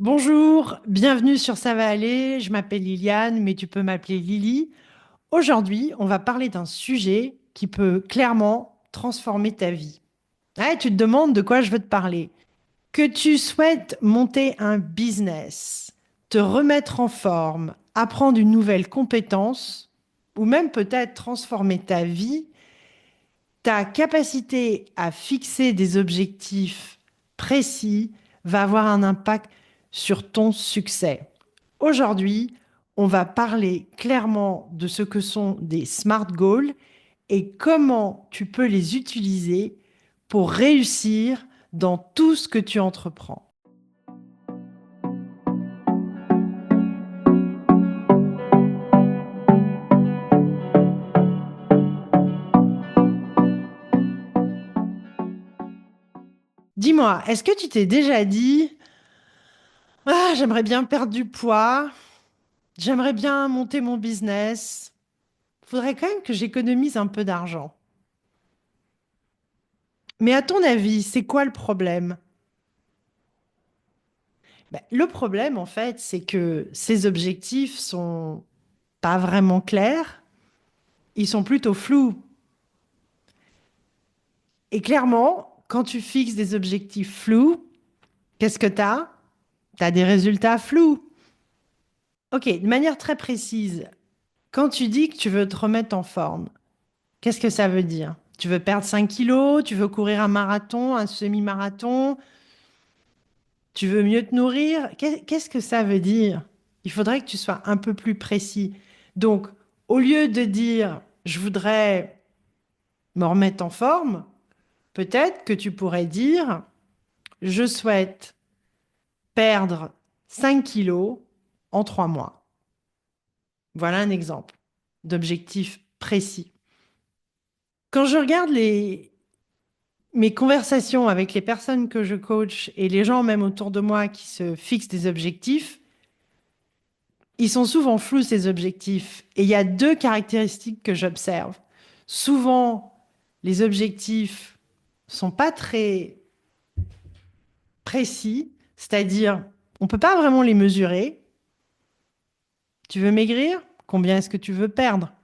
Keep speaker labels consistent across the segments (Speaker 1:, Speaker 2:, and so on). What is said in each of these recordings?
Speaker 1: Bonjour, bienvenue sur Ça va aller. Je m'appelle Liliane, mais tu peux m'appeler Lily. Aujourd'hui, on va parler d'un sujet qui peut clairement transformer ta vie. Ah, tu te demandes de quoi je veux te parler. Que tu souhaites monter un business, te remettre en forme, apprendre une nouvelle compétence, ou même peut-être transformer ta vie, ta capacité à fixer des objectifs précis va avoir un impact sur ton succès. Aujourd'hui, on va parler clairement de ce que sont des SMART goals et comment tu peux les utiliser pour réussir dans tout ce que tu entreprends. Dis-moi, est-ce que tu t'es déjà dit, ah, j'aimerais bien perdre du poids, j'aimerais bien monter mon business, faudrait quand même que j'économise un peu d'argent. Mais à ton avis, c'est quoi le problème? Ben, le problème, en fait, c'est que ces objectifs sont pas vraiment clairs, ils sont plutôt flous. Et clairement, quand tu fixes des objectifs flous, qu'est-ce que tu as? Tu as des résultats flous. Ok, de manière très précise, quand tu dis que tu veux te remettre en forme, qu'est-ce que ça veut dire? Tu veux perdre 5 kilos, tu veux courir un marathon, un semi-marathon, tu veux mieux te nourrir? Qu'est-ce que ça veut dire? Il faudrait que tu sois un peu plus précis. Donc, au lieu de dire je voudrais me remettre en forme, peut-être que tu pourrais dire je souhaite perdre 5 kilos en 3 mois. Voilà un exemple d'objectif précis. Quand je regarde mes conversations avec les personnes que je coach et les gens même autour de moi qui se fixent des objectifs, ils sont souvent flous, ces objectifs. Et il y a deux caractéristiques que j'observe. Souvent, les objectifs sont pas très précis, c'est-à-dire on ne peut pas vraiment les mesurer. Tu veux maigrir? Combien est-ce que tu veux perdre?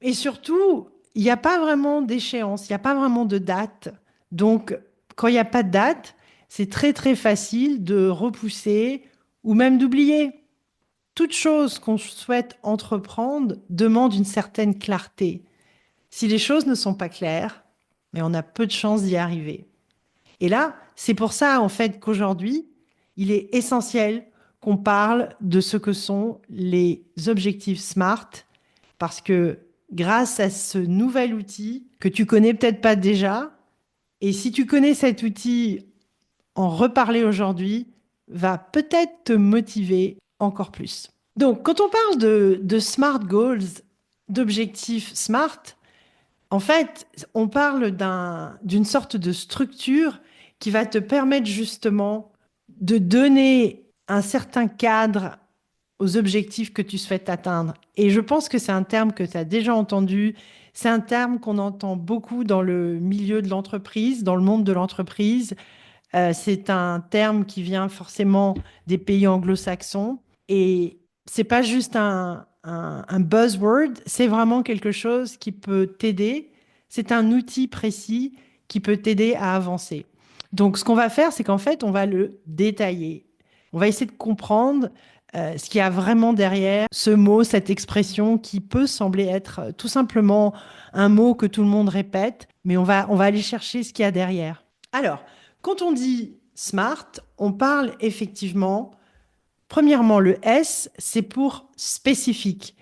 Speaker 1: Et surtout, il n'y a pas vraiment d'échéance, il n'y a pas vraiment de date. Donc, quand il n'y a pas de date, c'est très très facile de repousser ou même d'oublier. Toute chose qu'on souhaite entreprendre demande une certaine clarté. Si les choses ne sont pas claires, mais on a peu de chances d'y arriver. Et là, c'est pour ça en fait qu'aujourd'hui, il est essentiel qu'on parle de ce que sont les objectifs SMART, parce que grâce à ce nouvel outil que tu connais peut-être pas déjà, et si tu connais cet outil, en reparler aujourd'hui va peut-être te motiver encore plus. Donc, quand on parle de SMART Goals, d'objectifs SMART, en fait, on parle d'une sorte de structure qui va te permettre justement de donner un certain cadre aux objectifs que tu souhaites atteindre. Et je pense que c'est un terme que tu as déjà entendu. C'est un terme qu'on entend beaucoup dans le milieu de l'entreprise, dans le monde de l'entreprise. C'est un terme qui vient forcément des pays anglo-saxons et c'est pas juste un buzzword, c'est vraiment quelque chose qui peut t'aider. C'est un outil précis qui peut t'aider à avancer. Donc, ce qu'on va faire, c'est qu'en fait, on va le détailler. On va essayer de comprendre ce qu'il y a vraiment derrière ce mot, cette expression qui peut sembler être tout simplement un mot que tout le monde répète, mais on va aller chercher ce qu'il y a derrière. Alors, quand on dit smart, on parle effectivement, premièrement, le S, c'est pour spécifique.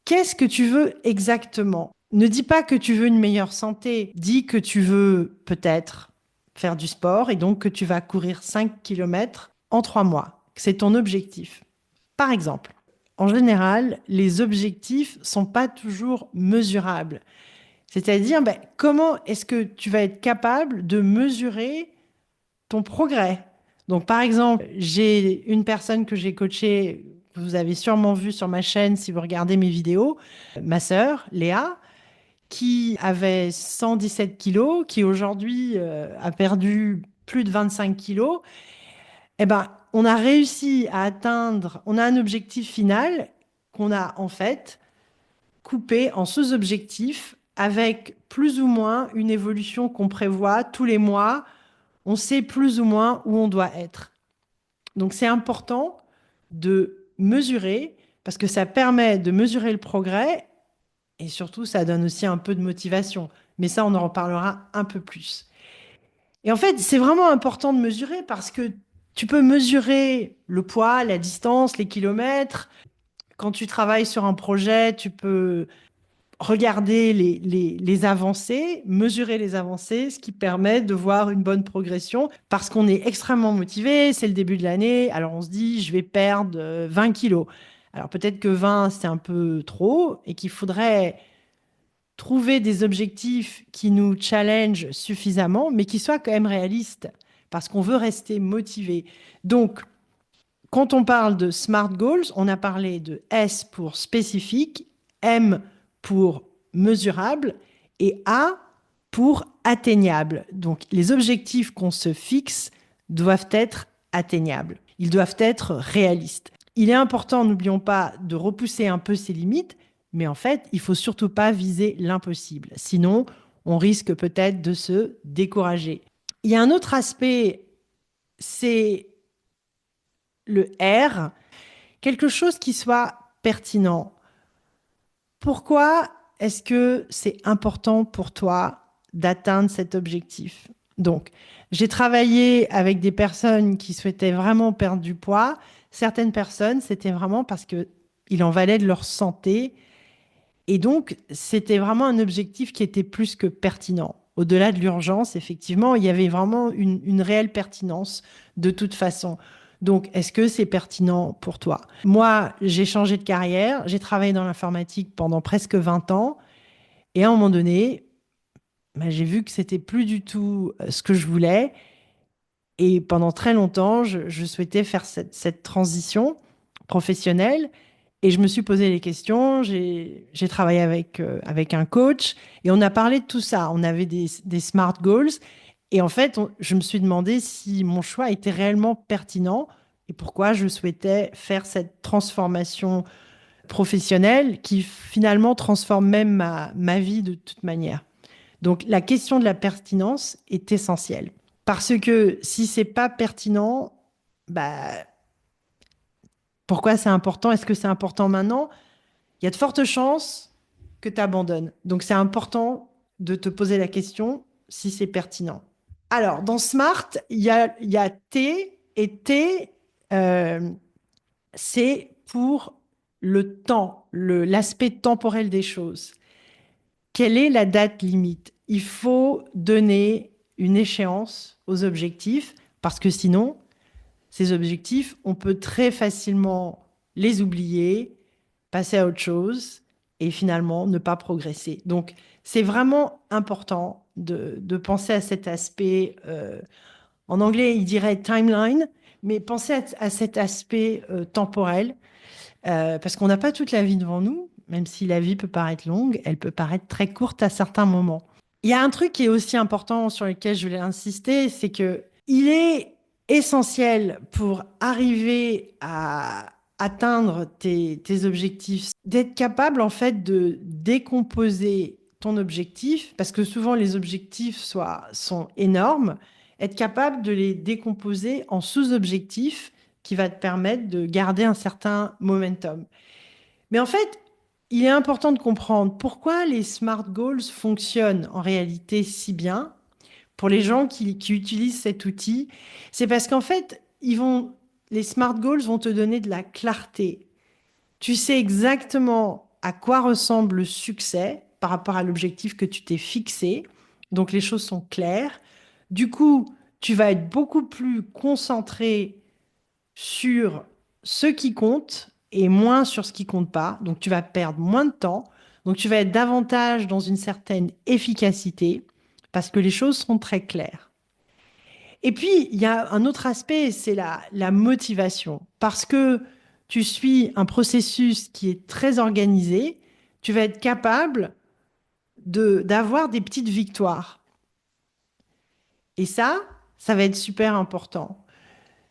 Speaker 1: Qu'est-ce que tu veux exactement? Ne dis pas que tu veux une meilleure santé, dis que tu veux peut-être faire du sport et donc que tu vas courir 5 kilomètres en 3 mois. C'est ton objectif. Par exemple, en général, les objectifs sont pas toujours mesurables. C'est-à-dire, ben, comment est-ce que tu vas être capable de mesurer ton progrès? Donc, par exemple, j'ai une personne que j'ai coachée, que vous avez sûrement vu sur ma chaîne si vous regardez mes vidéos, ma sœur, Léa, qui avait 117 kilos, qui aujourd'hui a perdu plus de 25 kilos. Eh ben, on a réussi à atteindre, on a un objectif final qu'on a en fait coupé en sous-objectifs avec plus ou moins une évolution qu'on prévoit tous les mois. On sait plus ou moins où on doit être. Donc c'est important de mesurer parce que ça permet de mesurer le progrès et surtout ça donne aussi un peu de motivation. Mais ça, on en reparlera un peu plus. Et en fait, c'est vraiment important de mesurer parce que tu peux mesurer le poids, la distance, les kilomètres. Quand tu travailles sur un projet, tu peux regarder les avancées, mesurer les avancées, ce qui permet de voir une bonne progression parce qu'on est extrêmement motivé, c'est le début de l'année, alors on se dit je vais perdre 20 kilos. Alors peut-être que 20 c'est un peu trop et qu'il faudrait trouver des objectifs qui nous challengent suffisamment, mais qui soient quand même réalistes parce qu'on veut rester motivé. Donc, quand on parle de SMART Goals, on a parlé de S pour spécifique, M pour mesurable et A pour atteignable. Donc les objectifs qu'on se fixe doivent être atteignables. Ils doivent être réalistes. Il est important, n'oublions pas, de repousser un peu ses limites, mais en fait, il faut surtout pas viser l'impossible. Sinon, on risque peut-être de se décourager. Il y a un autre aspect, c'est le R, quelque chose qui soit pertinent. Pourquoi est-ce que c'est important pour toi d'atteindre cet objectif? Donc, j'ai travaillé avec des personnes qui souhaitaient vraiment perdre du poids. Certaines personnes, c'était vraiment parce que il en valait de leur santé. Et donc, c'était vraiment un objectif qui était plus que pertinent. Au-delà de l'urgence, effectivement, il y avait vraiment une réelle pertinence de toute façon. Donc, est-ce que c'est pertinent pour toi? Moi, j'ai changé de carrière, j'ai travaillé dans l'informatique pendant presque 20 ans, et à un moment donné, ben, j'ai vu que c'était plus du tout ce que je voulais, et pendant très longtemps, je souhaitais faire cette transition professionnelle, et je me suis posé les questions, j'ai travaillé avec un coach et on a parlé de tout ça. On avait des SMART goals et en fait, je me suis demandé si mon choix était réellement pertinent et pourquoi je souhaitais faire cette transformation professionnelle qui finalement transforme même ma vie de toute manière. Donc la question de la pertinence est essentielle parce que si c'est pas pertinent, bah, pourquoi c'est important? Est-ce que c'est important maintenant? Il y a de fortes chances que tu abandonnes. Donc, c'est important de te poser la question si c'est pertinent. Alors, dans Smart, il y a T et T, euh, c'est pour le temps, l'aspect temporel des choses. Quelle est la date limite? Il faut donner une échéance aux objectifs parce que sinon, ces objectifs, on peut très facilement les oublier, passer à autre chose et finalement ne pas progresser. Donc, c'est vraiment important de penser à cet aspect. En anglais, il dirait timeline, mais penser à cet aspect temporel parce qu'on n'a pas toute la vie devant nous, même si la vie peut paraître longue, elle peut paraître très courte à certains moments. Il y a un truc qui est aussi important sur lequel je voulais insister, c'est que il est essentiel pour arriver à atteindre tes objectifs, d'être capable en fait de décomposer ton objectif, parce que souvent les objectifs sont énormes, être capable de les décomposer en sous-objectifs qui va te permettre de garder un certain momentum. Mais en fait, il est important de comprendre pourquoi les SMART Goals fonctionnent en réalité si bien pour les gens qui utilisent cet outil. C'est parce qu'en fait, les SMART Goals vont te donner de la clarté. Tu sais exactement à quoi ressemble le succès par rapport à l'objectif que tu t'es fixé. Donc les choses sont claires. Du coup, tu vas être beaucoup plus concentré sur ce qui compte et moins sur ce qui compte pas. Donc, tu vas perdre moins de temps. Donc, tu vas être davantage dans une certaine efficacité parce que les choses sont très claires. Et puis, il y a un autre aspect, c'est la motivation. Parce que tu suis un processus qui est très organisé, tu vas être capable d'avoir des petites victoires. Et ça va être super important.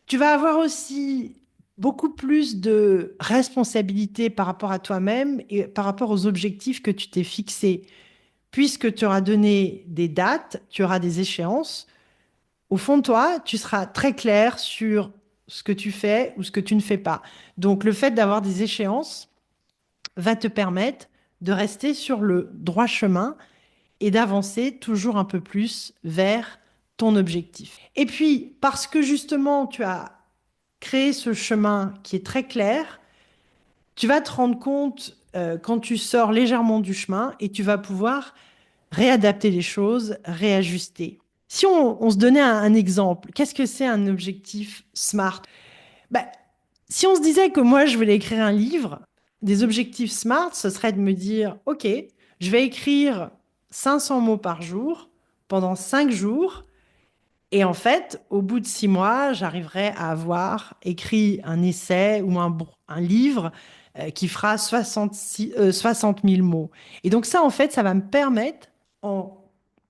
Speaker 1: Tu vas avoir aussi beaucoup plus de responsabilité par rapport à toi-même et par rapport aux objectifs que tu t'es fixés. Puisque tu auras donné des dates, tu auras des échéances, au fond de toi, tu seras très clair sur ce que tu fais ou ce que tu ne fais pas. Donc, le fait d'avoir des échéances va te permettre de rester sur le droit chemin et d'avancer toujours un peu plus vers ton objectif. Et puis, parce que justement, tu as créé ce chemin qui est très clair, tu vas te rendre compte quand tu sors légèrement du chemin et tu vas pouvoir réadapter les choses, réajuster. Si on se donnait un exemple, qu'est-ce que c'est un objectif SMART? Ben, si on se disait que moi, je voulais écrire un livre, des objectifs SMART, ce serait de me dire, OK, je vais écrire 500 mots par jour pendant 5 jours. Et en fait, au bout de 6 mois, j'arriverai à avoir écrit un essai ou un livre qui fera 60 000 mots. Et donc ça, en fait, ça va me permettre, en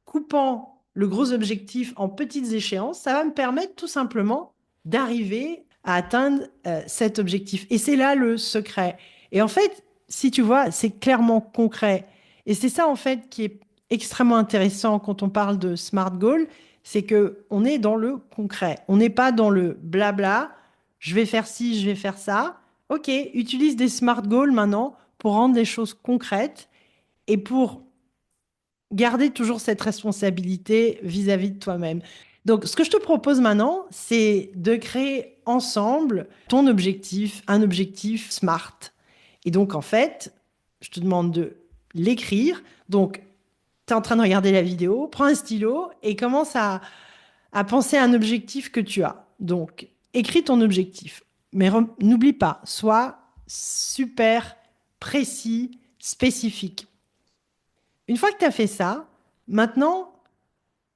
Speaker 1: coupant le gros objectif en petites échéances, ça va me permettre tout simplement d'arriver à atteindre cet objectif. Et c'est là le secret. Et en fait, si tu vois, c'est clairement concret. Et c'est ça, en fait, qui est extrêmement intéressant quand on parle de SMART Goal, c'est que on est dans le concret. On n'est pas dans le blabla. Je vais faire ci, je vais faire ça. Ok, utilise des smart goals maintenant pour rendre les choses concrètes et pour garder toujours cette responsabilité vis-à-vis de toi-même. Donc, ce que je te propose maintenant, c'est de créer ensemble ton objectif, un objectif SMART. Et donc, en fait, je te demande de l'écrire. Donc, tu es en train de regarder la vidéo, prends un stylo et commence à penser à un objectif que tu as. Donc, écris ton objectif. Mais n'oublie pas, sois super précis, spécifique. Une fois que tu as fait ça, maintenant,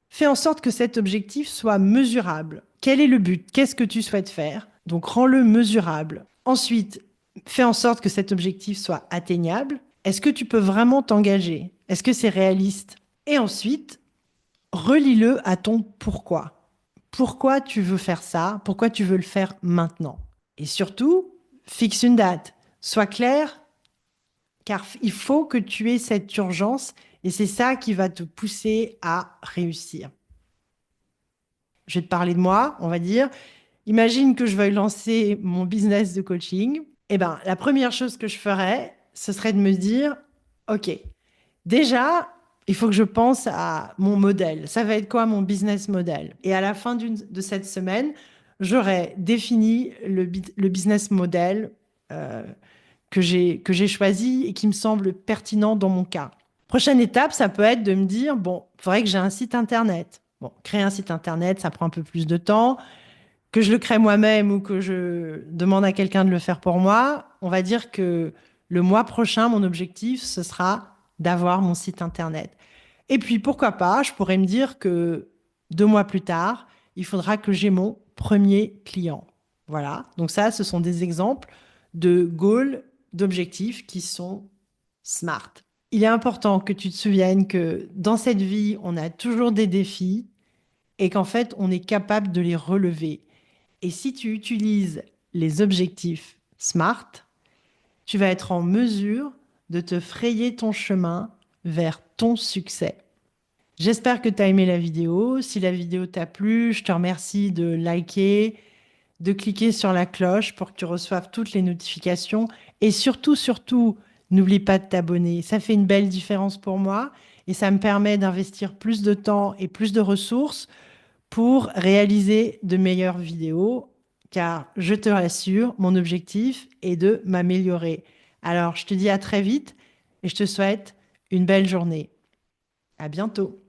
Speaker 1: fais en sorte que cet objectif soit mesurable. Quel est le but? Qu'est-ce que tu souhaites faire? Donc, rends-le mesurable. Ensuite, fais en sorte que cet objectif soit atteignable. Est-ce que tu peux vraiment t'engager? Est-ce que c'est réaliste? Et ensuite, relie-le à ton pourquoi. Pourquoi tu veux faire ça? Pourquoi tu veux le faire maintenant? Et surtout, fixe une date. Sois clair, car il faut que tu aies cette urgence et c'est ça qui va te pousser à réussir. Je vais te parler de moi, on va dire. Imagine que je veuille lancer mon business de coaching. Eh ben, la première chose que je ferais, ce serait de me dire, OK, déjà, il faut que je pense à mon modèle. Ça va être quoi mon business model? Et à la fin de cette semaine, j'aurai défini le business model euh, que j'ai choisi et qui me semble pertinent dans mon cas. Prochaine étape, ça peut être de me dire, bon, il faudrait que j'ai un site internet. Bon, créer un site internet, ça prend un peu plus de temps. Que je le crée moi-même ou que je demande à quelqu'un de le faire pour moi, on va dire que le mois prochain, mon objectif, ce sera d'avoir mon site internet. Et puis, pourquoi pas, je pourrais me dire que 2 mois plus tard, il faudra que j'ai mon premier client. Voilà. Donc ça, ce sont des exemples de goals, d'objectifs qui sont smart. Il est important que tu te souviennes que dans cette vie, on a toujours des défis et qu'en fait, on est capable de les relever. Et si tu utilises les objectifs SMART, tu vas être en mesure de te frayer ton chemin vers ton succès. J'espère que tu as aimé la vidéo. Si la vidéo t'a plu, je te remercie de liker, de cliquer sur la cloche pour que tu reçoives toutes les notifications. Et surtout, surtout, n'oublie pas de t'abonner. Ça fait une belle différence pour moi et ça me permet d'investir plus de temps et plus de ressources pour réaliser de meilleures vidéos, car je te rassure, mon objectif est de m'améliorer. Alors, je te dis à très vite et je te souhaite une belle journée. À bientôt.